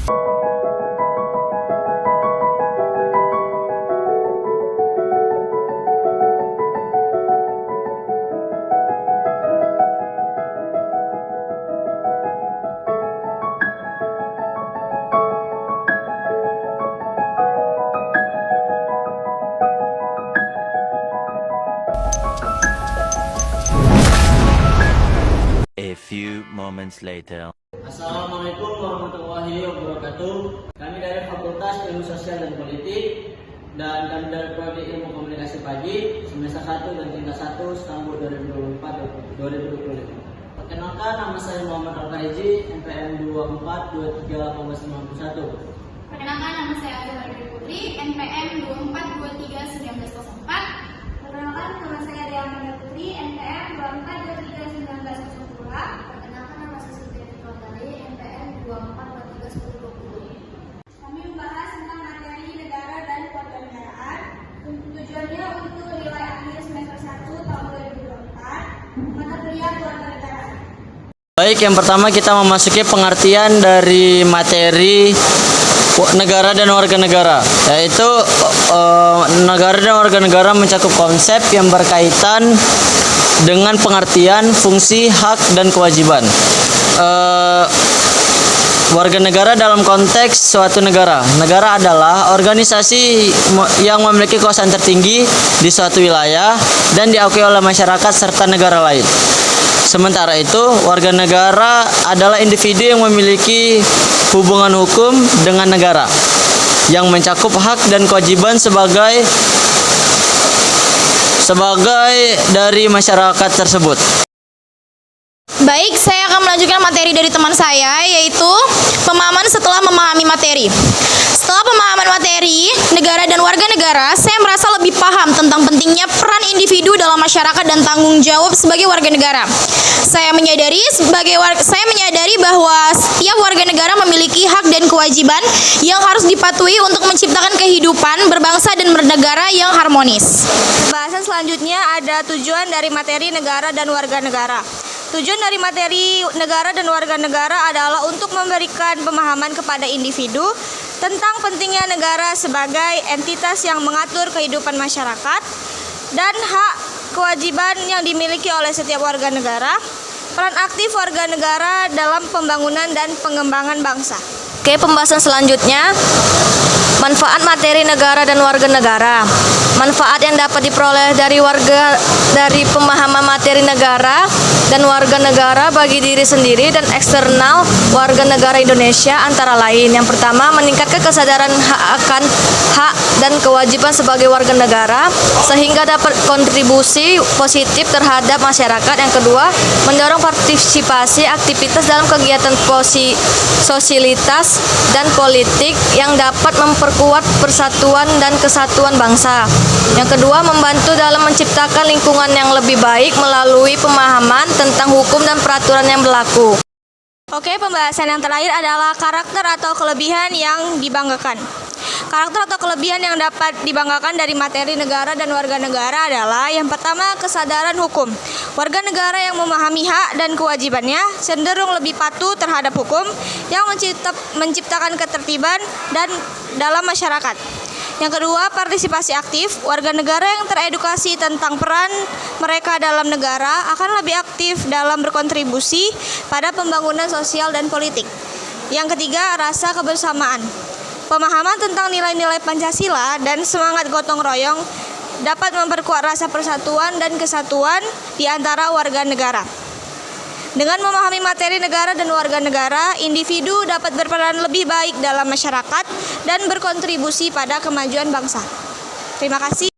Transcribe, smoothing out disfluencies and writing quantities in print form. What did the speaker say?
A few moments later. Assalamualaikum warahmatullahi wabarakatuh. Kami dari Fakultas Ilmu Sosial dan Politik dan kami dari Prodi Ilmu Komunikasi Pagi semester 1 dan tingkat 1 Stambul 2024-2025. Perkenalkan, nama saya Muhammad Al-Fahiji, NPM 24231891. Perkenalkan, nama saya Azhar Dewi Putri, NPM 24231904. Perkenalkan, nama saya Dea Amanda Putri, NPM 24231902. Perkenalkan, nama saya Siti Fitri, NPM 24231020. Kami membahas tentang materi negara dan kewarganegaraan. Tujuannya untuk nilai akhir semester 1 tahun 2024, mata kuliah kewarganegaraan. Baik, yang pertama kita memasuki pengertian dari materi negara dan warga negara, yaitu negara dan warga negara mencakup konsep yang berkaitan dengan pengertian fungsi, hak, dan kewajiban warga negara dalam konteks suatu negara. Negara adalah organisasi yang memiliki kekuasaan tertinggi di suatu wilayah dan diakui oleh masyarakat serta negara lain. Sementara itu, warga negara adalah individu yang memiliki hubungan hukum dengan negara, yang mencakup hak dan kewajiban sebagai dari masyarakat tersebut. Baik, saya akan melanjutkan materi dari teman saya, yaitu pemahaman setelah memahami materi. Setelah pemahaman materi negara dan warga negara, saya merasa lebih paham tentang pentingnya peran individu dalam masyarakat dan tanggung jawab sebagai warga negara. Saya menyadari bahwa setiap warga negara memiliki hak dan kewajiban yang harus dipatuhi untuk menciptakan kehidupan berbangsa dan bernegara yang harmonis. Pembahasan selanjutnya ada tujuan dari materi negara dan warga negara. Tujuan dari materi negara dan warga negara adalah untuk memberikan pemahaman kepada individu tentang pentingnya negara sebagai entitas yang mengatur kehidupan masyarakat dan hak kewajiban yang dimiliki oleh setiap warga negara, peran aktif warga negara dalam pembangunan dan pengembangan bangsa. Oke, pembahasan selanjutnya, manfaat materi negara dan warga negara. Manfaat yang dapat diperoleh dari pemahaman materi negara dan warga negara bagi diri sendiri dan eksternal warga negara Indonesia antara lain. Yang pertama, meningkatkan kesadaran akan hak dan kewajiban sebagai warga negara sehingga dapat kontribusi positif terhadap masyarakat. Yang kedua, mendorong partisipasi aktivitas dalam kegiatan sosialitas dan politik yang dapat memperkuat persatuan dan kesatuan bangsa. Yang kedua, membantu dalam menciptakan lingkungan yang lebih baik melalui pemahaman tentang hukum dan peraturan yang berlaku. Oke, pembahasan yang terakhir adalah karakter atau kelebihan yang dibanggakan. Karakter atau kelebihan yang dapat dibanggakan dari materi negara dan warga negara adalah yang pertama, kesadaran hukum. Warga negara yang memahami hak dan kewajibannya cenderung lebih patuh terhadap hukum yang menciptakan ketertiban dan dalam masyarakat. Yang kedua, partisipasi aktif. Warga negara yang teredukasi tentang peran mereka dalam negara akan lebih aktif dalam berkontribusi pada pembangunan sosial dan politik. Yang ketiga, rasa kebersamaan. Pemahaman tentang nilai-nilai Pancasila dan semangat gotong royong dapat memperkuat rasa persatuan dan kesatuan di antara warga negara. Dengan memahami materi negara dan warga negara, individu dapat berperan lebih baik dalam masyarakat dan berkontribusi pada kemajuan bangsa. Terima kasih.